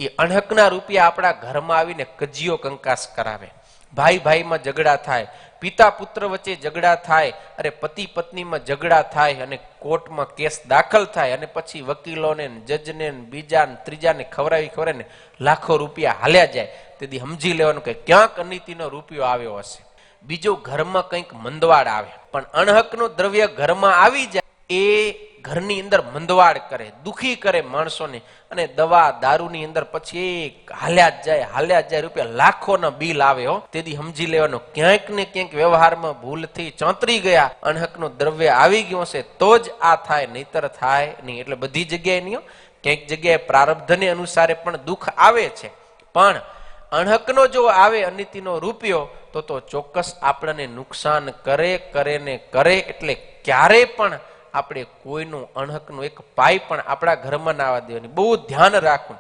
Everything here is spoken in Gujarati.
એ અણહકના રૂપિયા આપણા ઘરમાં આવીને કજિયો કંકાસ કરાવે, ભાઈ ભાઈમાં ઝઘડા થાય, પિતા પુત્ર વચ્ચે ઝઘડા થાય, અરે પતિ પત્નીમાં ઝઘડા થાય અને કોર્ટમાં કેસ દાખલ થાય અને પછી વકીલોને જજને બીજાને ત્રીજાને ખવડાવીને લાખો રૂપિયા હાલ્યા જાય. તેથી સમજી લેવાનું કે ક્યાંક અનીતિનો રૂપિયો આવ્યો હશે. બીજો ઘરમાં કંઈક મંદવાડ આવે, પણ અણહકનું દ્રવ્ય ઘરમાં આવી જાય એ ઘરની અંદર મંદવાડ કરે, દુખી કરે માણસોને, અને દવા દારૂની અંદર પછી હાલ્યા જ જાય રૂપિયા લાખોના બિલ આવે હો. તેથી સમજી લેવાનું ક્યાંક ને ક્યાંક વ્યવહારમાં ભૂલથી ચોંતરી ગયા, અણહકનું દ્રવ્ય આવી ગયું હશે તો જ આ થાય, નહીતર થાય નહીં. એટલે બધી જગ્યાએ નહીં, ક્યાંક જગ્યાએ પ્રારબ્ધને અનુસારે પણ દુઃખ આવે છે, પણ અણહકનો જો આવે અનીતિનો રૂપિયો તો ચોક્કસ આપણને નુકસાન કરે ને કરે. એટલે ક્યારે પણ આપણે કોઈનું અણહકનું એક પાઈ પણ આપણા ઘરમાં ના આવવા દેવાની, બહુ ધ્યાન રાખવું.